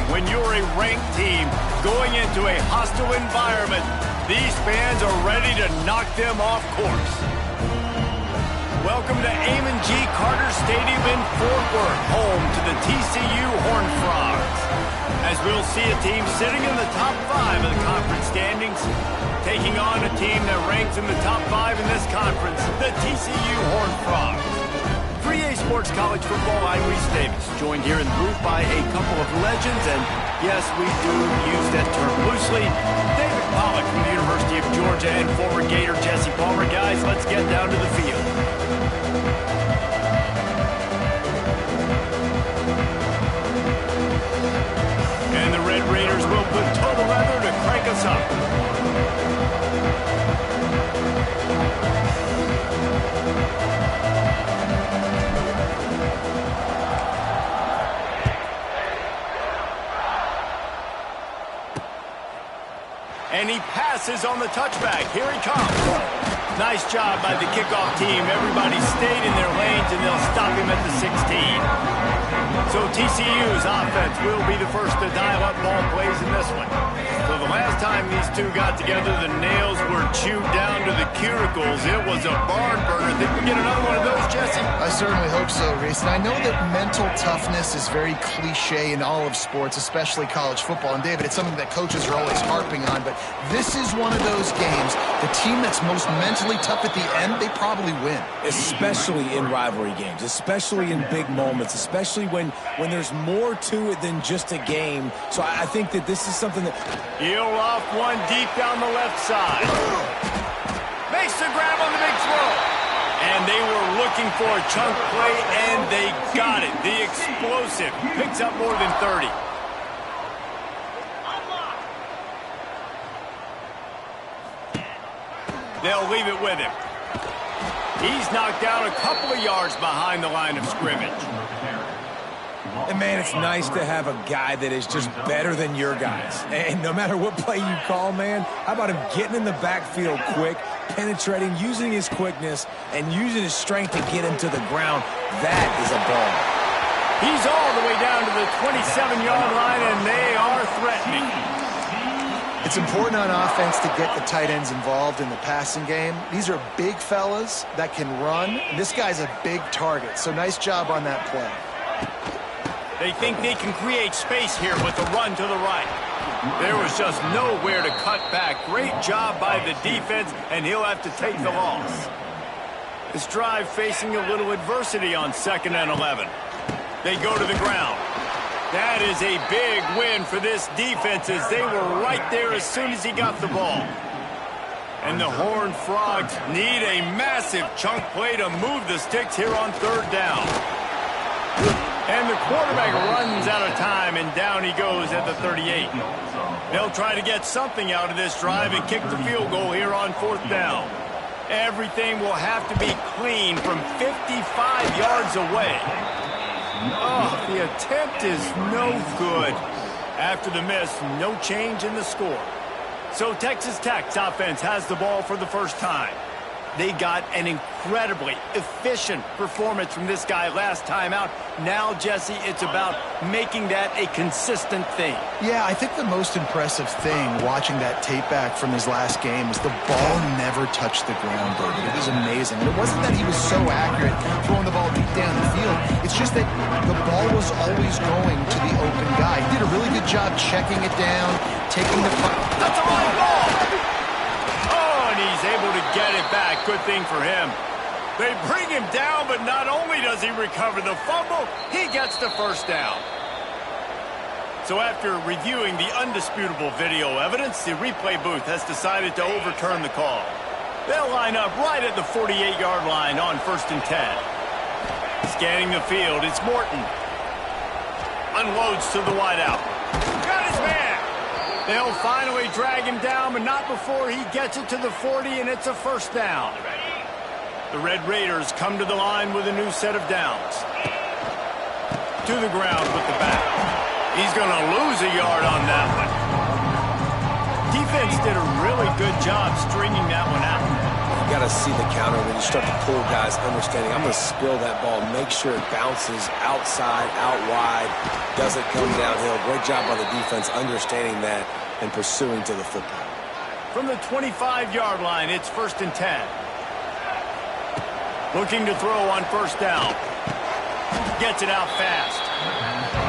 When you're a ranked team going into a hostile environment, these fans are ready to knock them off course. Welcome to Amon G. Carter Stadium in Fort Worth, home to the TCU Horned Frogs. As we'll see a team sitting in the top 5 of the conference standings, taking on a team that ranks in the top 5 in this conference, the TCU Horned Frogs. For EA Sports College Football, I'm Reese Davis, joined here in the booth by a couple of legends, and yes, we do use that term loosely. David Pollack from the University of Georgia and former Gator Jesse Palmer. Guys, let's get down to the field. And the Red Raiders will put toe the leather to crank us up. And he passes on the touchback. Here he comes. Nice job by the kickoff team. Everybody stayed in their lanes, and they'll stop him at the 16. So TCU's offense will be the first to dial up ball plays in this one. So the last time these two got together, the nails were chewed down to the cuticles. It was a barn burner. Think we get another one of those, Jesse? I certainly hope so, Reese. And I know that mental toughness is very cliche in all of sports, especially college football. And David, it's something that coaches are always harping on. But this is one of those games. The team that's most mentally tough at the end, they probably win. Especially in rivalry games, especially in big moments, especially when there's more to it than just a game. So I think that this is something that... Heel off one deep down the left side. Makes the grab on the big throw. And they were looking for a chunk play, and they got it. The explosive picks up more than 30. They'll leave it with him. He's knocked down a couple of yards behind the line of scrimmage. And, man, it's nice to have a guy that is just better than your guys. And no matter what play you call, man, how about him getting in the backfield quick, penetrating, using his quickness, and using his strength to get him to the ground. That is a ball. He's all the way down to the 27-yard line, and they are threatening. It's important on offense to get the tight ends involved in the passing game. These are big fellas that can run. This guy's a big target, so nice job on that play. They think they can create space here with the run to the right. There was just nowhere to cut back. Great job by the defense, and he'll have to take the loss. This drive facing a little adversity on 2nd and 11. They go to the ground. That is a big win for this defense, as they were right there as soon as he got the ball. And the Horned Frogs need a massive chunk play to move the sticks here on 3rd down. And the quarterback runs out of time, and down he goes at the 38. They'll try to get something out of this drive and kick the field goal here on 4th down. Everything will have to be clean from 55 yards away. Oh, the attempt is no good. After the miss, no change in the score. So Texas Tech's offense has the ball for the first time. They got an incredibly efficient performance from this guy last time out. Now, Jesse, it's about making that a consistent thing. Yeah, I think the most impressive thing watching that tape back from his last game is the ball never touched the ground, David. It was amazing. And it wasn't that he was so accurate throwing the ball deep down the field. It's just that the ball was always going to the open guy. He did a really good job checking it down, taking the... That's a right ball! He's able to get it back. Good thing for him. They bring him down, but not only does he recover the fumble, he gets the first down. So after reviewing the undisputable video evidence, the replay booth has decided to overturn the call. They'll line up right at the 48-yard line on 1st and 10. Scanning the field, it's Morton. Unloads to the wideout. Got his man. They'll finally drag him down, but not before he gets it to the 40, and it's a 1st down. The Red Raiders come to the line with a new set of downs. To the ground with the back. He's going to lose a yard on that one. Defense did a really good job stringing that one out. got to see the counter when you start to pull guys, understanding I'm going to spill that ball, make sure it bounces outside, out wide, doesn't come downhill. Great job by the defense understanding that and pursuing to the football. From the 25-yard line, it's 1st and 10. Looking to throw on 1st down. Gets it out fast.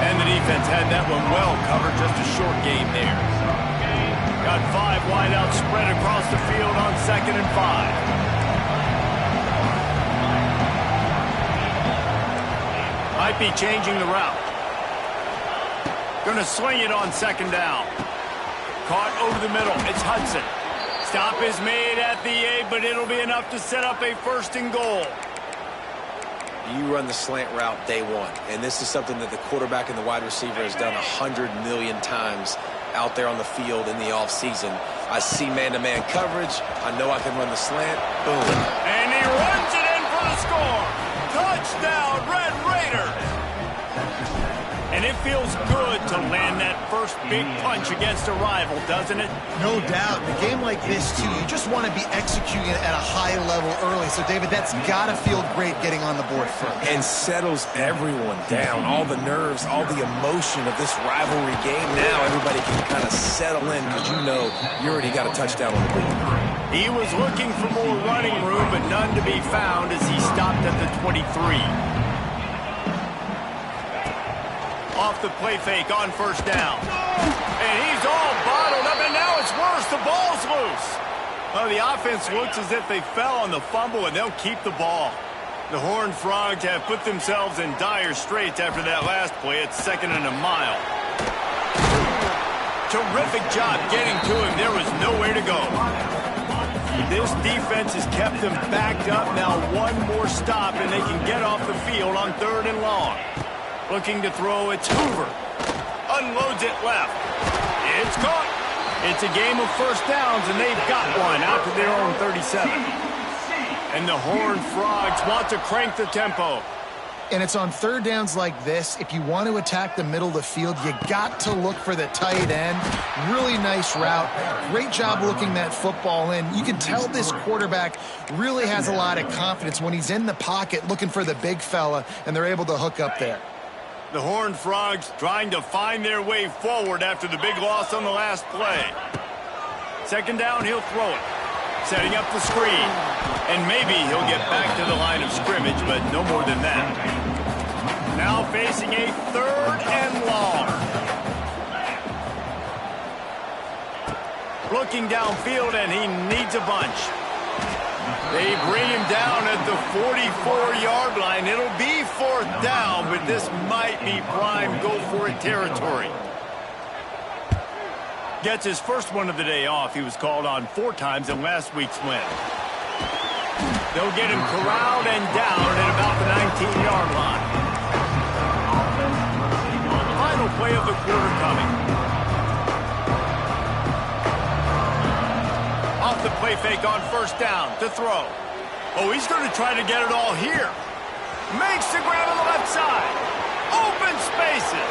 And the defense had that one well covered, just a short game there. Got 5 wideouts spread across the field on 2nd and 5. Might be changing the route. Gonna swing it on 2nd down. Caught over the middle. It's Hudson. Stop is made at the 8, but it'll be enough to set up a 1st and goal. You run the slant route day one, and this is something that the quarterback and the wide receiver has done 100 million times out there on the field in the offseason. I see man-to-man coverage. I know I can run the slant. Boom. And he runs it in for the score. Touchdown, Red Raiders. And it feels good to land that first big punch against a rival, doesn't it? No doubt. In a game like this, too, you just want to be executing at a high level early. So, David, that's got to feel great getting on the board first. And settles everyone down. All the nerves, all the emotion of this rivalry game. Now everybody can kind of settle in because you know you already got a touchdown on the board. He was looking for more running room, but none to be found as he stopped at the 23. Off the play fake on 1st down. And he's all bottled up, and now it's worse. The ball's loose. Well, the offense looks as if they fell on the fumble, and they'll keep the ball. The Horned Frogs have put themselves in dire straits after that last play. It's 2nd and a mile. Terrific job getting to him. There was nowhere to go. This defense has kept them backed up. Now one more stop, and they can get off the field on 3rd and long. Looking to throw, it's Hoover. Unloads it left. It's caught. It's a game of 1st downs, and they've got one out to their own 37. And the Horned Frogs want to crank the tempo. And it's on 3rd downs like this. If you want to attack the middle of the field, you got to look for the tight end. Really nice route. Great job looking that football in. You can tell this quarterback really has a lot of confidence when he's in the pocket looking for the big fella, and they're able to hook up there. The Horned Frogs trying to find their way forward after the big loss on the last play. 2nd down, he'll throw it. Setting up the screen. And maybe he'll get back to the line of scrimmage, but no more than that. Now facing a 3rd and long. Looking downfield, and he needs a bunch. They bring him down at the 44-yard line. It'll be 4th down, but this might be prime go-for-it territory. Gets his first one of the day off. He was called on 4 times in last week's win. They'll get him corralled and down at about the 19-yard line. Final play of the quarter coming. Off the play fake on 1st down to throw. Oh, he's going to try to get it all here. Makes the grab on the left side. Open spaces.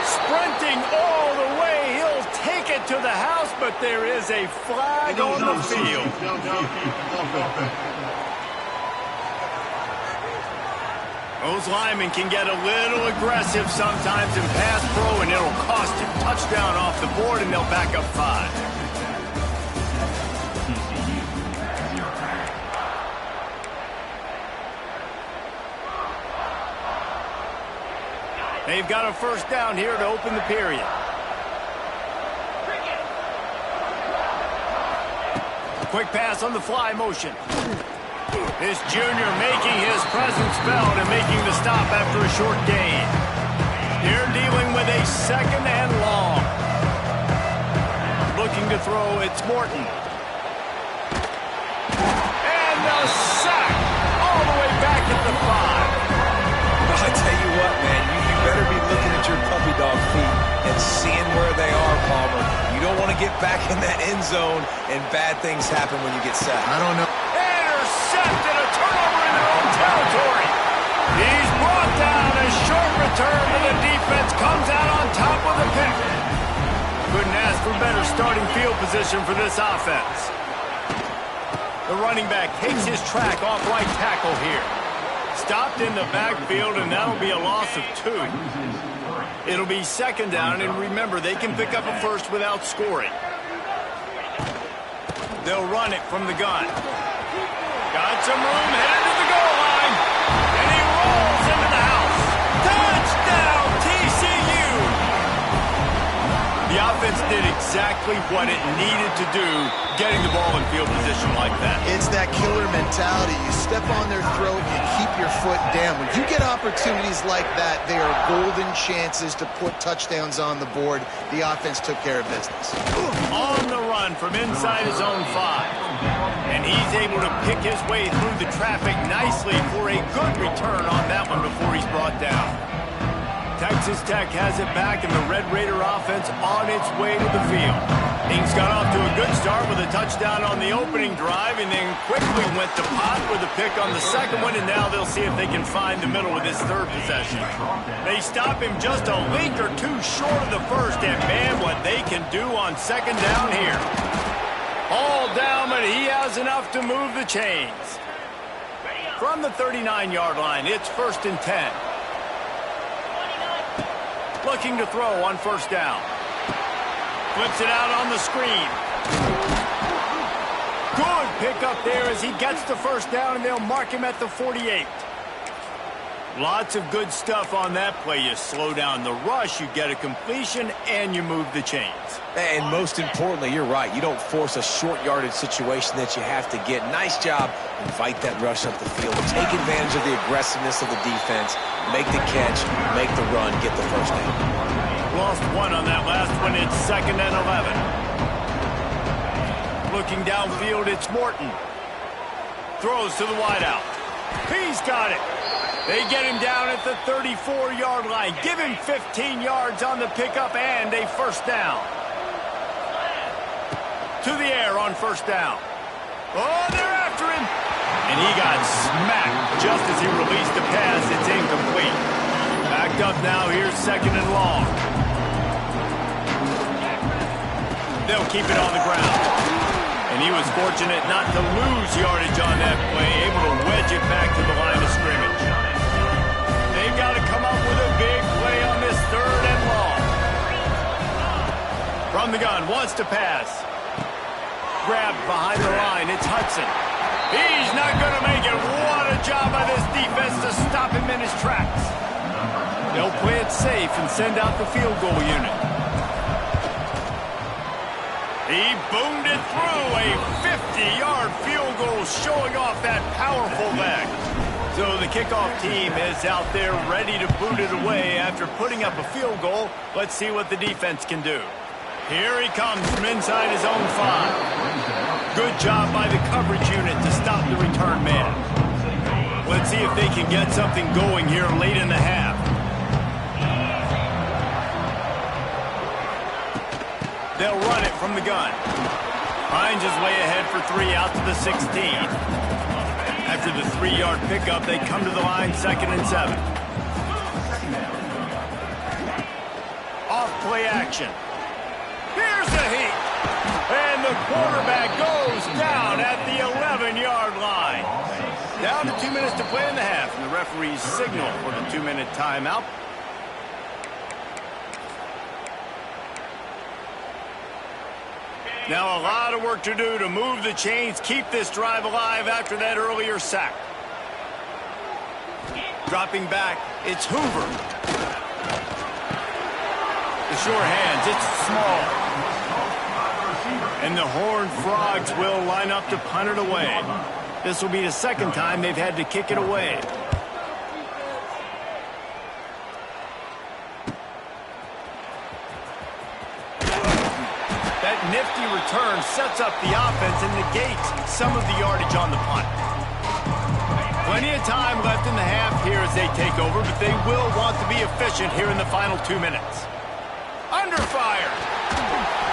Sprinting all the way. He'll take it to the house, but there is a flag on the field. Those linemen can get a little aggressive sometimes in pass pro, and it'll cost him. Touchdown off the board, and they'll back up 5. They've got a 1st down here to open the period. Quick pass on the fly motion. This junior making his presence felt and making the stop after a short gain. They're dealing with a 2nd and long. Looking to throw, it's Morton. And the sack all the way back at the 5. I tell you what, man, you better be looking at your puppy dog feet and seeing where they are, Palmer. You don't want to get back in that end zone and bad things happen when you get sacked. I don't know. Intercepted, a turnover in their own territory. He's brought down, a short return, and the defense comes out on top of the pick. Couldn't ask for better starting field position for this offense. The running back takes his track off right tackle here. Stopped in the backfield, and that'll be a loss of 2. It'll be second down, and remember, they can pick up a first without scoring. They'll run it from the gun. Got some room, headed to the goal line, and he rolls into the house. Touchdown, TCU! The offense did exactly what it needed to do, getting the ball in field position like that. It's that killer mentality. You step on their throat, you keep your foot down. When you get opportunities like that, they are golden chances to put touchdowns on the board. The offense took care of business. On the run from inside his own 5. And he's able to pick his way through the traffic nicely for a good return on that one before he's brought down. Texas Tech has it back, and the Red Raider offense on its way to the field. Things got off to a good start with a touchdown on the opening drive, and then quickly went to pot with a pick on the second one, and now they'll see if they can find the middle with this third possession. They stop him just a link or two short of the first, and man, what they can do on second down here. All down, but he has enough to move the chains. From the 39-yard line, it's 1st and 10. Looking to throw on first down. Flips it out on the screen. Good pick up there as he gets the first down, and they'll mark him at the 48. Lots of good stuff on that play. You slow down the rush, you get a completion, and you move the chains. And most importantly, you're right. You don't force a short yardage situation that you have to get. Nice job. Invite that rush up the field. Take advantage of the aggressiveness of the defense. Make the catch, make the run, get the first down. Lost 1 on that last one. It's 2nd and 11. Looking downfield, it's Morton. Throws to the wideout. He's got it. They get him down at the 34-yard line. Give him 15 yards on the pickup and a first down. To the air on first down. Oh, they're after him. And he got smacked just as he released the pass. It's incomplete. Backed up now. Here's 2nd and long. They'll keep it on the ground. And he was fortunate not to lose yardage on that play, able to wedge it back to the line of scrimmage. They've got to come up with a big play on this 3rd and long. From the gun, wants to pass. Grabbed behind the line, it's Hudson. He's not going to make it. What a job by this defense to stop him in his tracks. They'll play it safe and send out the field goal unit. He boomed it through, a 50-yard field goal showing off that powerful leg. So the kickoff team is out there ready to boot it away after putting up a field goal. Let's see what the defense can do. Here he comes from inside his own 5. Good job by the coverage unit to stop the return man. Let's see if they can get something going here late in the half. They'll run it from the gun. Finds his way ahead for 3 out to the 16. After the 3-yard pickup, they come to the line 2nd and 7. Off play action. Here's the heat. And the quarterback goes down at the 11-yard line. Down to 2 minutes to play in the half, and the referees signal for the 2-minute timeout. Now a lot of work to do to move the chains, keep this drive alive after that earlier sack. Dropping back, it's Hoover. The sure hands, it's Small. And the Horned Frogs will line up to punt it away. This will be the 2nd time they've had to kick it away. That nifty return sets up the offense and negates some of the yardage on the punt. Plenty of time left in the half here as they take over, but they will want to be efficient here in the final 2 minutes. Under fire.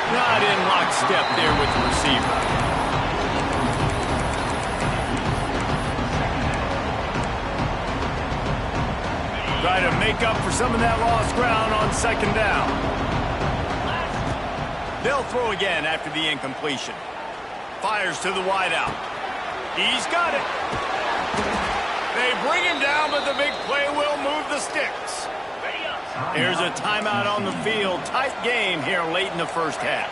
Not in lockstep there with the receiver. Try to make up for some of that lost ground on 2nd down. They'll throw again after the incompletion. Fires to the wideout. He's got it. They bring him down, but the big play will move the sticks. Here's a timeout on the field. Tight game here late in the first half.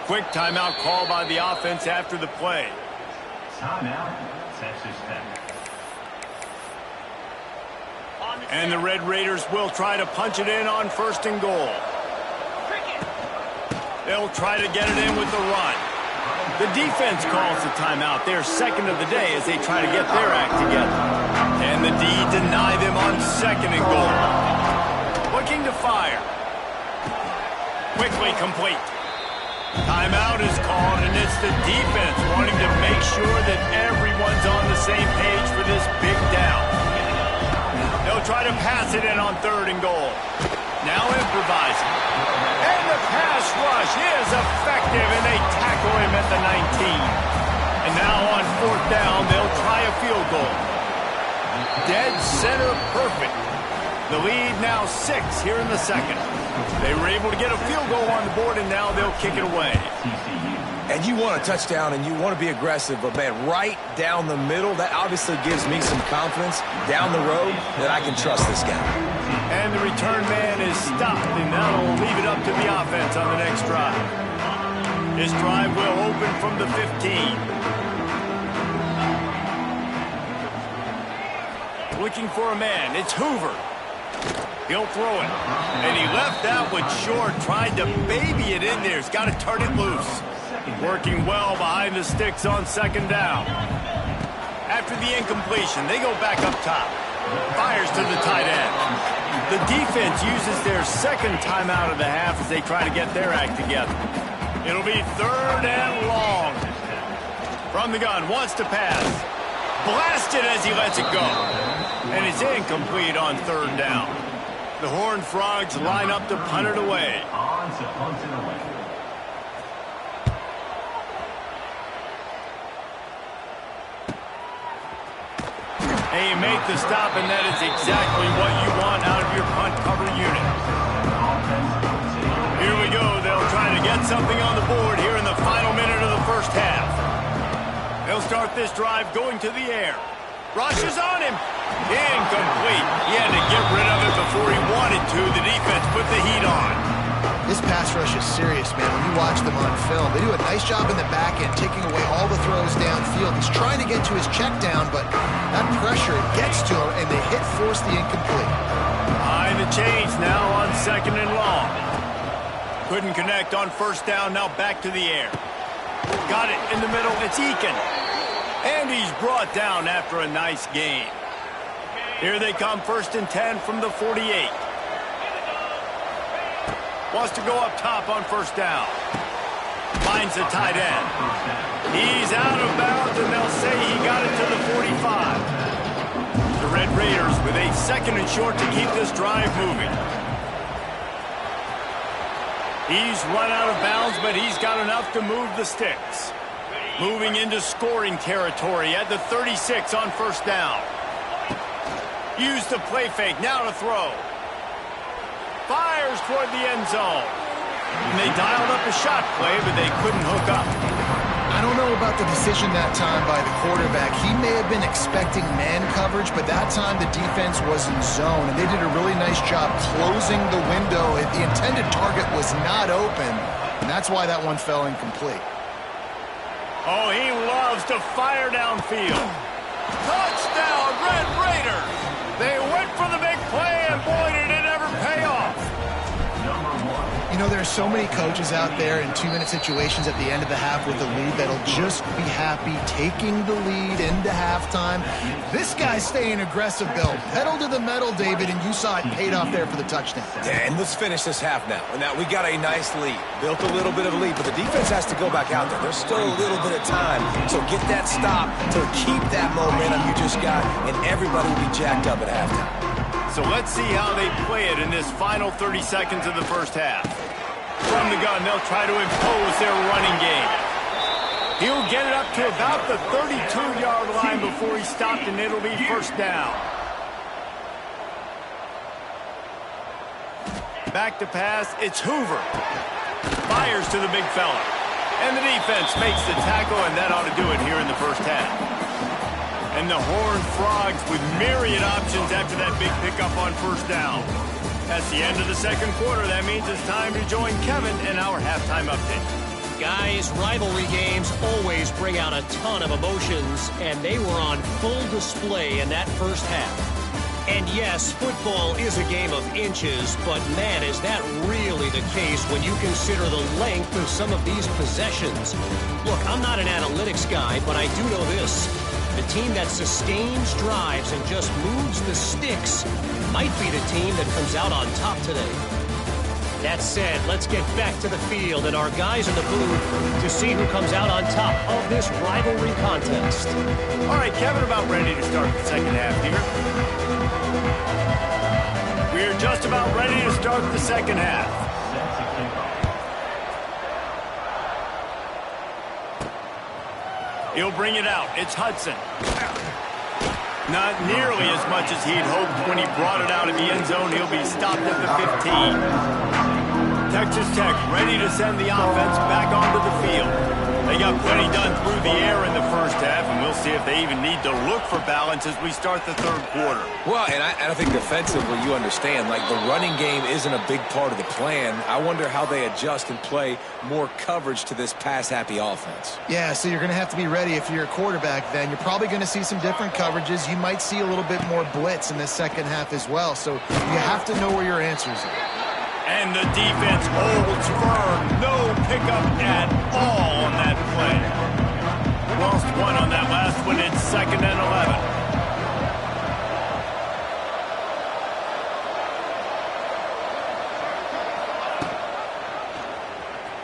Quick timeout call by the offense after the play. Timeout, Texas Tech. And the Red Raiders will try to punch it in on 1st and goal. They'll try to get it in with the run. The defense calls the timeout, their second of the day, as they try to get their act together. And the D deny them on 2nd and goal. Looking to fire. Quickly complete. Timeout is called, and it's the defense wanting to make sure that everyone's on the same page for this big down. They'll try to pass it in on 3rd and goal. Now improvising. And the pass rush is effective, and they tackle him at the 19. And now on 4th down, they'll try a field goal. Dead center perfect. The lead now 6 here in the second. They were able to get a field goal on the board, and now they'll kick it away. And you want a touchdown, and you want to be aggressive, but, man, right down the middle, that obviously gives me some confidence down the road that I can trust this guy. And the return man is stopped, and that'll leave it up to the offense on the next drive. This drive will open from the 15. Looking for a man. It's Hoover. He'll throw it. And he left that one short, tried to baby it in there. He's got to turn it loose. Working well behind the sticks on 2nd down. After the incompletion, they go back up top. Fires to the tight end. The defense uses their 2nd timeout of the half as they try to get their act together. It'll be 3rd and long. From the gun, wants to pass. Blasted as he lets it go. And it's incomplete on 3rd down. The Horned Frogs line up to punt it away. On to punt it away. Hey, you make the stop, and that is exactly what you want out of your punt cover unit. Here we go. They'll try to get something on the board here in the final minute of the first half. They'll start this drive going to the air. Rushes on him. Incomplete. He had to get rid of it before he wanted to. The defense put the heat on. This pass rush is serious, man. When you watch them on film, they do a nice job in the back end, taking away all the throws downfield. He's trying to get to his check down, but that pressure gets to him, and they force the incomplete. Behind the chains now on 2nd and long. Couldn't connect on 1st down. Now back to the air. Got it in the middle. It's Eakin. And he's brought down after a nice gain. Here they come, 1st and 10 from the 48. Wants to go up top on 1st down. Finds the tight end. He's out of bounds, and they'll say he got it to the 45. The Red Raiders with a 2nd and short to keep this drive moving. He's run out of bounds, but he's got enough to move the sticks. Moving into scoring territory at the 36 on 1st down. Use the play fake, now to throw. Fires toward the end zone. And they dialed up a shot play, but they couldn't hook up. I don't know about the decision that time by the quarterback. He may have been expecting man coverage, but that time the defense was in zone, and they did a really nice job closing the window. The intended target was not open, and that's why that one fell incomplete. Oh, he loves to fire downfield. Touchdown, Red Raiders! They went for the big play, and boy, did it ever pay off. You know, there's so many coaches out there in 2-minute situations at the end of the half with a lead that'll just be happy taking the lead into halftime. This guy's staying aggressive, Bill. Pedal to the metal, David, and you saw it paid off there for the touchdown. Yeah, and let's finish this half now. And now we got a nice lead. Built a little bit of a lead, but the defense has to go back out there. There's still a little bit of time. So get that stop to keep that momentum you just got, and everybody will be jacked up at halftime. So let's see how they play it in this final 30 seconds of the first half. From the gun, they'll try to impose their running game. He'll get it up to about the 32-yard line before he's stopped, and it'll be first down. Back to pass, it's Hoover. Fires to the big fella. And the defense makes the tackle, and that ought to do it here in the first half. And the Horned Frogs with myriad options after that big pickup on first down. That's the end of the second quarter. That means it's time to join Kevin in our halftime update. Guys, rivalry games always bring out a ton of emotions, and they were on full display in that first half. And yes, football is a game of inches, but man, is that really the case when you consider the length of some of these possessions. Look, I'm not an analytics guy, but I do know this. The team that sustains drives and just moves the sticks might be the team that comes out on top today. That said, let's get back to the field and our guys in the booth to see who comes out on top of this rivalry contest. All right, Kevin, about ready to start the second half here. We're just about ready to start the second half. He'll bring it out. It's Hudson. Not nearly as much as he'd hoped when he brought it out in the end zone. He'll be stopped at the 15. Texas Tech ready to send the offense back onto the field. They got plenty done through the air in the first half, and we'll see if they even need to look for balance as we start the third quarter. Well, and I think defensively, you understand, like the running game isn't a big part of the plan. I wonder how they adjust and play more coverage to this pass-happy offense. Yeah, so you're going to have to be ready if you're a quarterback then. You're probably going to see some different coverages. You might see a little bit more blitz in the second half as well, so you have to know where your answers are. And the defense holds firm. No pickup at all on that play. Lost one on that last one. It's 2nd and 11.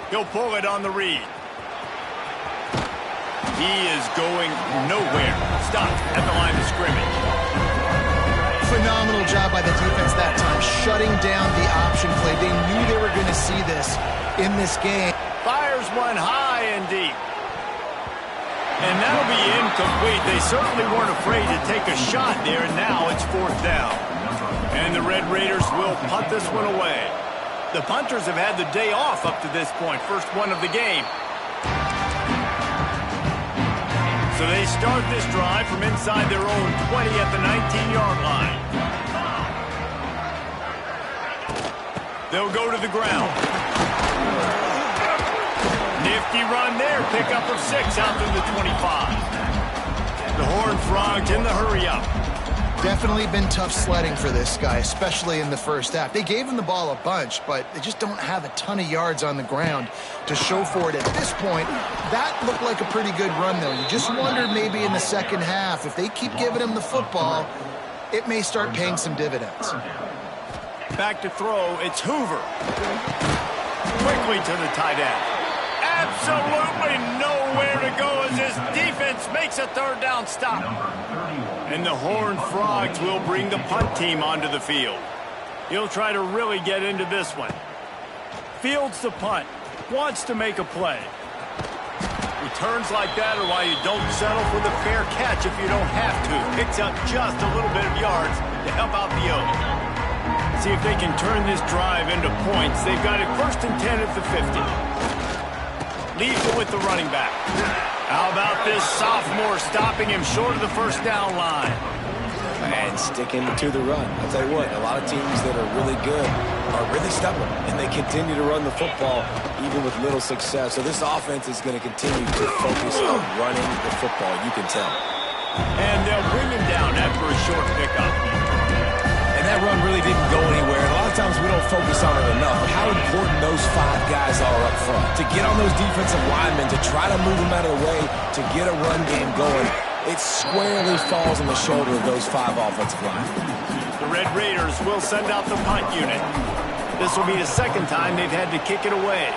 He'll pull it on the read. He is going nowhere. Stopped at the line of scrimmage. Phenomenal job by the defense that time, shutting down the option play. They knew they were going to see this in this game. Fires one high and deep. And that'll be incomplete. They certainly weren't afraid to take a shot there, and now it's 4th down. And the Red Raiders will punt this one away. The punters have had the day off up to this point, first one of the game. So they start this drive from inside their own 20 at the 19-yard line. They'll go to the ground. Nifty run there. Pickup of 6 out through the 25. The Horned Frogs in the hurry-up. Definitely been tough sledding for this guy, especially in the first half. They gave him the ball a bunch, but they just don't have a ton of yards on the ground to show for it at this point. That looked like a pretty good run, though. You just wonder maybe in the second half, if they keep giving him the football, it may start paying some dividends. Back to throw, it's Hoover. Quickly to the tight end. Absolutely nowhere to go as his defense makes a 3rd down stop. And the Horned Frogs will bring the punt team onto the field. He'll try to really get into this one. Fields the punt. Wants to make a play. Returns like that are why you don't settle for the fair catch if you don't have to. Picks up just a little bit of yards to help out the Oaks. See if they can turn this drive into points. They've got it 1st and 10 at the 50. Leaves it with the running back. How about this sophomore stopping him short of the 1st down line? And sticking to the run. I'll tell you what, a lot of teams that are really good are really stubborn, and they continue to run the football even with little success. So this offense is going to continue to focus on running the football, you can tell. And they'll bring him down after a short pickup. And that run really didn't go anywhere. A lot of times we don't focus on it enough. How important those 5 guys are up front. To get on those defensive linemen, to try to move them out of the way, to get a run game going, it squarely falls on the shoulder of those 5 offensive linemen. The Red Raiders will send out the punt unit. This will be the 2nd time they've had to kick it away.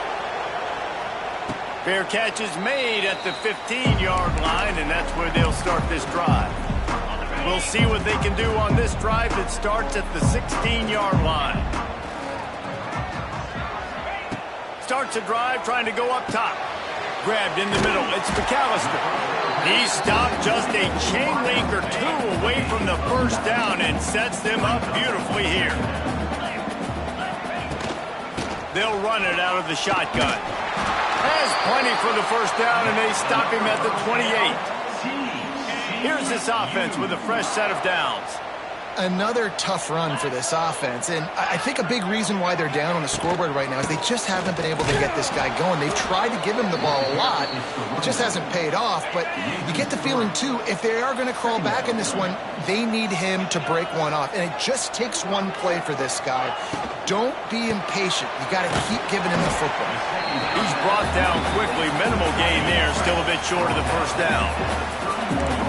Fair catch is made at the 15-yard line, and that's where they'll start this drive. We'll see what they can do on this drive that starts at the 16-yard line. Starts a drive trying to go up top. grabbed in the middle. It's McAllister. He stopped just a chain link or two away from the first down and sets them up beautifully here. They'll run it out of the shotgun. Has plenty for the first down, and they stop him at the 28. Here's this offense with a fresh set of downs. Another tough run for this offense, and I think a big reason why they're down on the scoreboard right now is they just haven't been able to get this guy going. They've tried to give him the ball a lot. It just hasn't paid off, but you get the feeling, too, if they are going to crawl back in this one, they need him to break one off, and it just takes one play for this guy. Don't be impatient. You got to keep giving him the football. He's brought down quickly. Minimal gain there, still a bit short of the first down.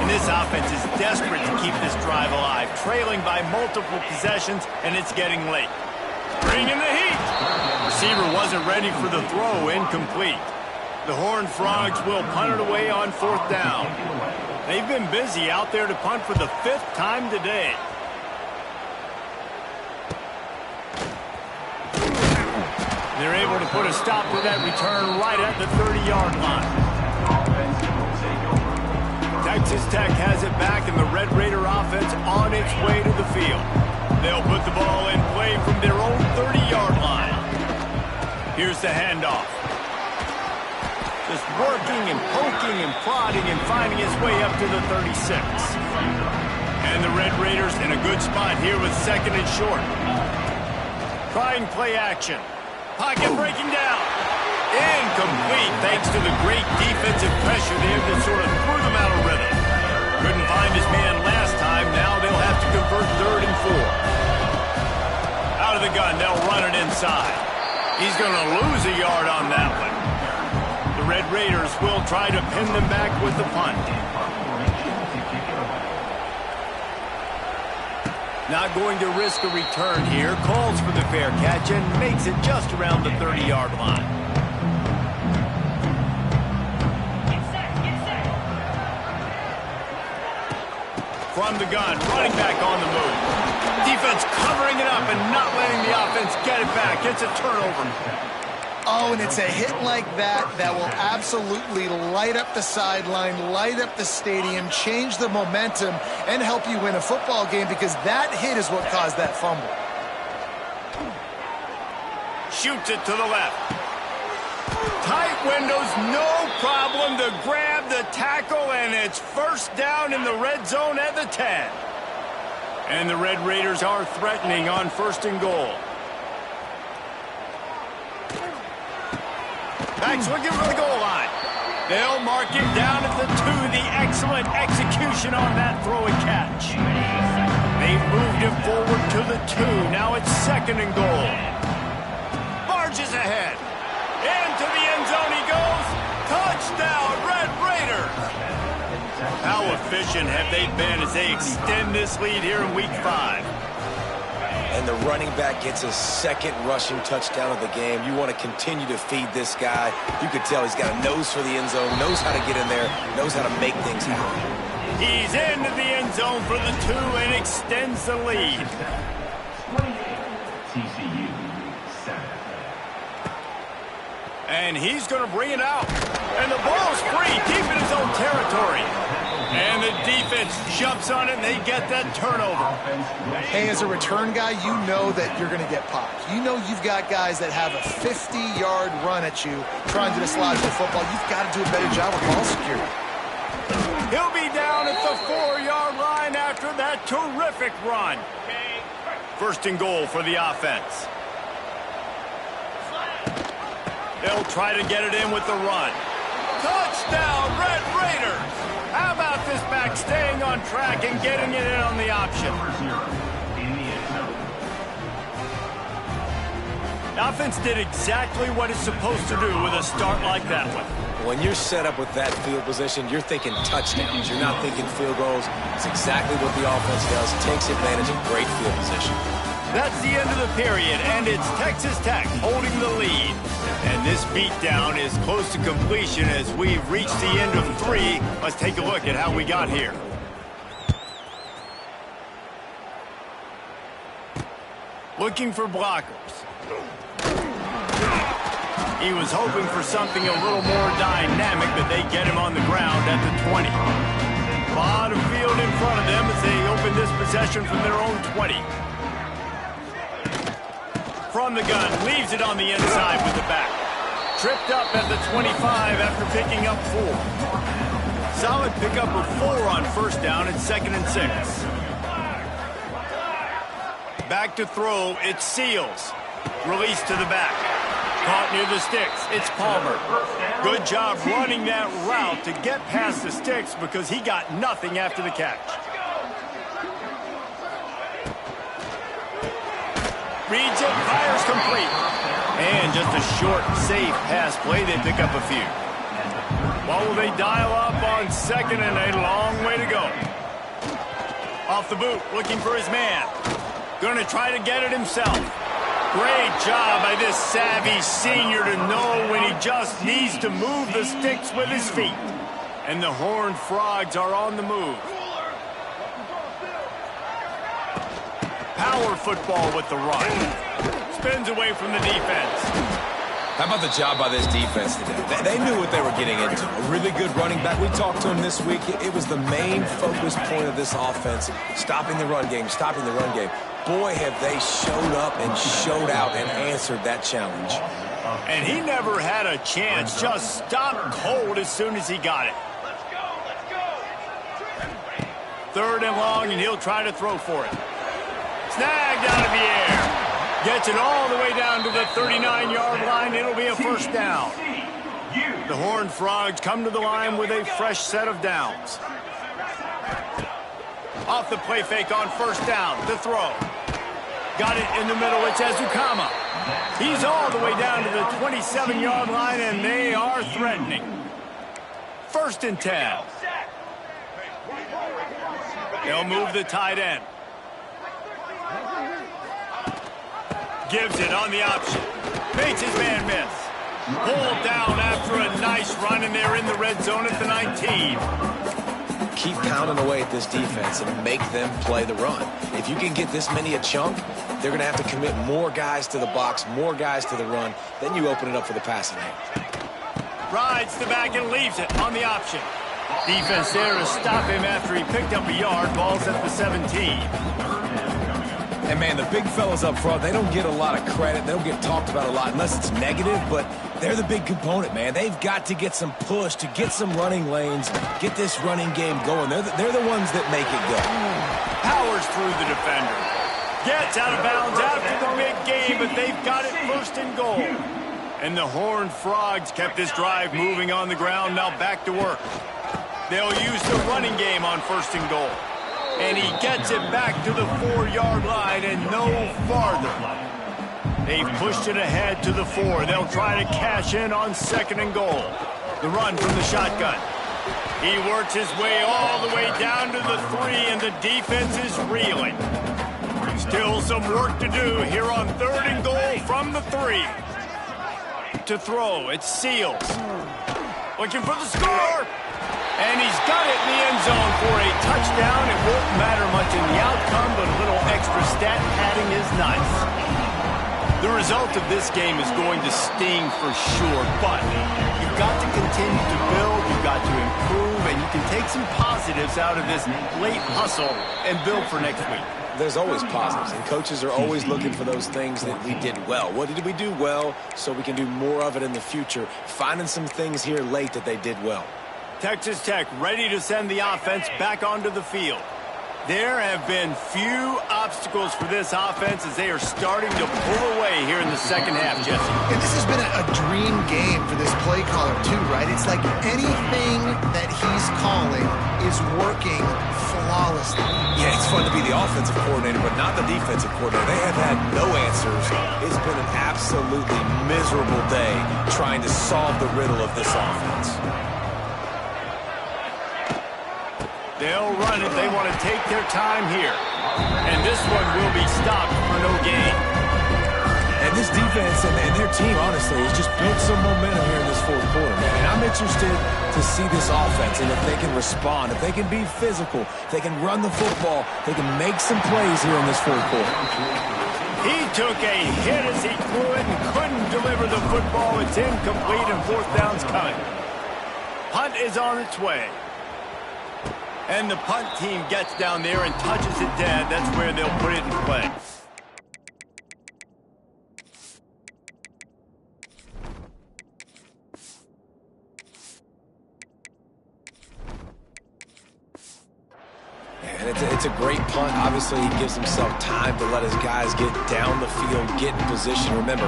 And this offense is desperate to keep this drive alive, trailing by multiple possessions, and it's getting late. Bringing the heat. Receiver wasn't ready for the throw, incomplete. The Horned Frogs will punt it away on fourth down. They've been busy out there to punt for the 5th time today. They're able to put a stop to that return right at the 30-yard line. Texas Tech has it back, and the Red Raider offense on its way to the field. They'll put the ball in play from their own 30-yard line. Here's the handoff. Just working and poking and prodding and finding his way up to the 36. And the Red Raiders in a good spot here with 2nd and short. Trying play action. Pocket breaking down. Incomplete thanks to the great defensive pressure there that sort of threw them out of rhythm. Couldn't find his man last time. Now they'll have to convert 3rd and 4. Out of the gun, they'll run it inside. He's going to lose a yard on that one. The Red Raiders will try to pin them back with the punt. Not going to risk a return here. Calls for the fair catch and makes it just around the 30-yard line. From the gun, running back on the move. Defense covering it up and not letting the offense get it back. It's a turnover. Oh, and it's a hit like that that will absolutely light up the sideline, light up the stadium, change the momentum, and help you win a football game, because that hit is what caused that fumble. Shoots it to the left. Tight windows, no problem to grab the tackle, and it's first down in the red zone at the 10. And the Red Raiders are threatening on 1st and goal. Backs looking for the goal line. They'll mark him down at the 2. The excellent execution on that throw and catch. They've moved him forward to the 2. Now it's 2nd and goal. Barges ahead. Into the end zone he goes. Touchdown, Red Raiders. How efficient have they been as they extend this lead here in Week 5? And the running back gets his 2nd rushing touchdown of the game. You want to continue to feed this guy. You could tell he's got a nose for the end zone, knows how to get in there, knows how to make things happen. He's into the end zone for the 2 and extends the lead. TCU 7. And he's going to bring it out. And the ball's free, deep in his own territory. And the defense jumps on it, and they get that turnover. Hey, as a return guy, you know that you're going to get popped. You know you've got guys that have a 50-yard run at you trying to dislodge the football. You've got to do a better job with ball security. He'll be down at the 4-yard line after that terrific run. 1st and goal for the offense. They'll try to get it in with the run. Touchdown, Red Raiders! How about this back staying on track and getting it in on the option? The offense did exactly what it's supposed to do with a start like that one. When you're set up with that field position, you're thinking touchdowns. You're not thinking field goals. It's exactly what the offense does. Takes advantage of great field position. That's the end of the period, and it's Texas Tech holding the lead. And this beatdown is close to completion as we've reached the end of 3. Let's take a look at how we got here. Looking for blockers. He was hoping for something a little more dynamic, but they get him on the ground at the 20. A lot of field in front of them as they open this possession from their own 20. From the gun, leaves it on the inside with the back. Tripped up at the 25 after picking up 4. Solid pickup of 4 on first down and 2nd and 6. Back to throw, it's Seals. Release to the back. Caught near the sticks, it's Palmer. Good job running that route to get past the sticks because he got nothing after the catch. Reads it, fires complete. And just a short, safe pass play, they pick up a few. What will they dial up on 2nd and a long way to go? Off the boot, looking for his man. Going to try to get it himself. Great job by this savvy senior to know when he just needs to move the sticks with his feet. And the Horned Frogs are on the move. Power football with the run. Spins away from the defense. How about the job by this defense today? They knew what they were getting into. A really good running back. We talked to him this week. It was the main focus point of this offense. Stopping the run game, stopping the run game. Boy, have they showed up and showed out and answered that challenge. And he never had a chance. Just stopped cold as soon as he got it. 3rd and long, and he'll try to throw for it. Snagged out of the air. Gets it all the way down to the 39-yard line. It'll be a first down. The Horned Frogs come to the line with a fresh set of downs. Off the play fake on first down. The throw. Got it in the middle. It's Ezukama. He's all the way down to the 27-yard line, and they are threatening. 1st and 10. They'll move the tight end. Gives it on the option. Makes his man miss. Pulled down after a nice run, and they're in the red zone at the 19. Keep pounding away at this defense and make them play the run. If you can get this many a chunk, they're going to have to commit more guys to the box, more guys to the run. Then you open it up for the passing game. Rides the back and leaves it on the option. Defense there to stop him after he picked up a yard. Ball's at the 17. And, man, the big fellas up front, they don't get a lot of credit. They don't get talked about a lot unless it's negative, but they're the big component, man. They've got to get some push, to get some running lanes, get this running game going. They're the ones that make it go. Powers through the defender. Gets out of bounds after the big game, but they've got it 1st and goal. And the Horned Frogs kept this drive moving on the ground. Now back to work. They'll use the running game on 1st and goal. And he gets it back to the 4-yard line and no farther. They've pushed it ahead to the 4. They'll try to cash in on 2nd and goal. The run from the shotgun. He works his way all the way down to the 3, and the defense is reeling. Still some work to do here on 3rd and goal from the 3. To throw, it's Seals. Looking for the score. And he's got it in the end zone for a touchdown. It won't matter much in the outcome, but a little extra stat padding is nice. The result of this game is going to sting for sure, but you've got to continue to build, you've got to improve, and you can take some positives out of this late hustle and build for next week. There's always positives, and coaches are always looking for those things that we did well. What did we do well so we can do more of it in the future? Finding some things here late that they did well. Texas Tech ready to send the offense back onto the field. There have been few obstacles for this offense as they are starting to pull away here in the 2nd half, Jesse. And this has been a dream game for this play caller, too, right? It's like anything that he's calling is working flawlessly. Yeah, it's fun to be the offensive coordinator, but not the defensive coordinator. They have had no answers. It's been an absolutely miserable day trying to solve the riddle of this offense. They'll run it. They want to take their time here. And this one will be stopped for no gain. And this defense and their team, honestly, has just built some momentum here in this 4th quarter, man. And I'm interested to see this offense and if they can respond, if they can be physical, if they can run the football, they can make some plays here in this 4th quarter. He took a hit as he threw it and couldn't do deliver the football. It's incomplete and fourth down's coming. Punt is on its way. And the punt team gets down there and touches it dead. That's where they'll put it in play. And it's a great punt. Obviously, he gives himself time to let his guys get down the field, get in position. Remember,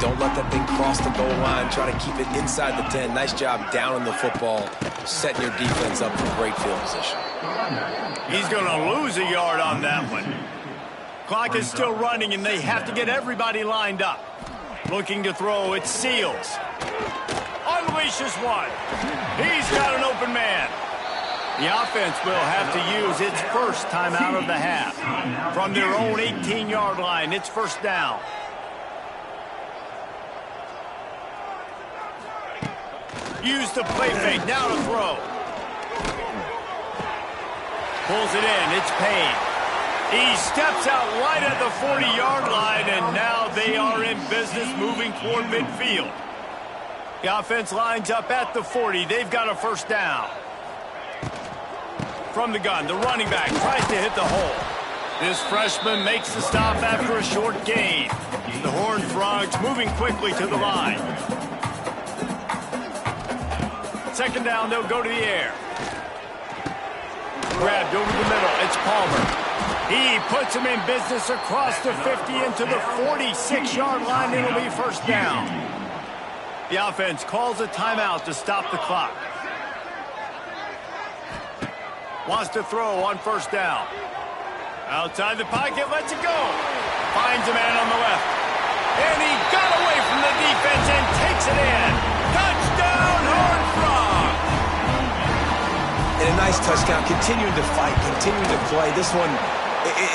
don't let that thing cross the goal line. Try to keep it inside the 10. Nice job down in the football, setting your defense up for great field position. He's going to lose a yard on that one. Clock is still running, and they have to get everybody lined up. Looking to throw, it's Seals. Unleashes one. He's got an open man. The offense will have to use its first timeout of the half. From their own 18-yard line, it's first down. Use the play fake, now to throw. Pulls it in, it's Payne. He steps out right at the 40-yard line, and now they are in business moving toward midfield. The offense lines up at the 40. They've got a first down. From the gun, the running back tries to hit the hole. This freshman makes the stop after a short gain. The Horned Frogs moving quickly to the line. Second down, they'll go to the air. Grabbed over the middle, it's Palmer. He puts him in business across the 50 into the 46-yard line. It'll be first down. The offense calls a timeout to stop the clock. Wants to throw on first down. Outside the pocket, lets it go. Finds a man on the left. And he got away from the defense and takes it in. Touchdown, Horned Frogs! And a nice touchdown. Continuing to fight, continuing to play. This one,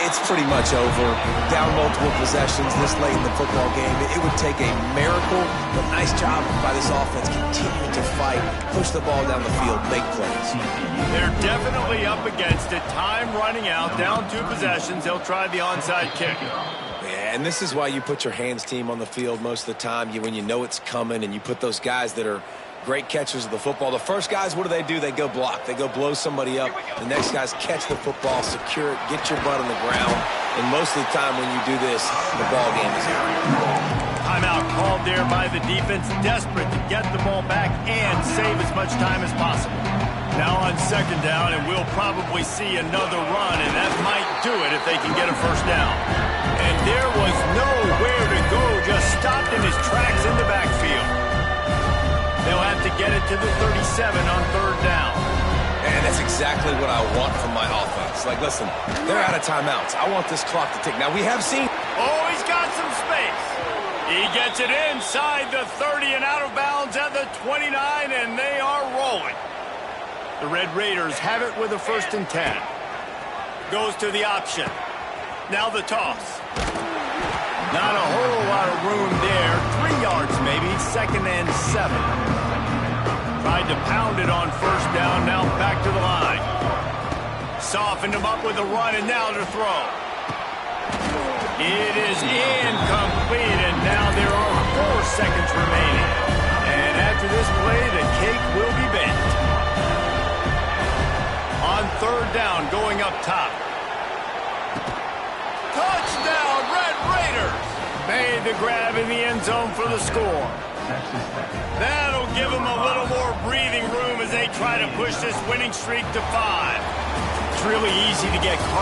it's pretty much over. Down multiple possessions this late in the football game. It would take a miracle, but nice job by this offense continuing to fight, push the ball down the field, make plays. They're definitely up against it. Time running out, down 2 possessions. They'll try the onside kick. Yeah, and this is why you put your hands team on the field most of the time. When you know it's coming and you put those guys that are great catchers of the football. The first guys, what do? They go block. They go blow somebody up. The next guys catch the football, secure it, get your butt on the ground. And most of the time when you do this, the ball game is over. Timeout called there by the defense, desperate to get the ball back and save as much time as possible. Now on second down, and we'll probably see another run, and that might do it if they can get a first down. And there was nowhere to go, just stopped in his tracks in the backfield. They'll have to get it to the 37 on third down. And that's exactly what I want from my offense. Like, listen, they're out of timeouts. I want this clock to tick. Now, we have seen... Oh, he's got some space. He gets it inside the 30 and out of bounds at the 29, and they are rolling. The Red Raiders have it with a 1st and 10. Goes to the option. Now the toss. Not a whole lot of room there. 3 yards maybe, 2nd and 7. Tried to pound it on first down, now back to the line. Softened him up with a run, and now to throw. It is incomplete, and now there are 4 seconds remaining. And after this play, the cake will be baked. On third down, going up top. Touchdown, Red Raiders! Made the grab in the end zone for the score. That'll give them a little more breathing room as they try to push this winning streak to 5. It's really easy to get caught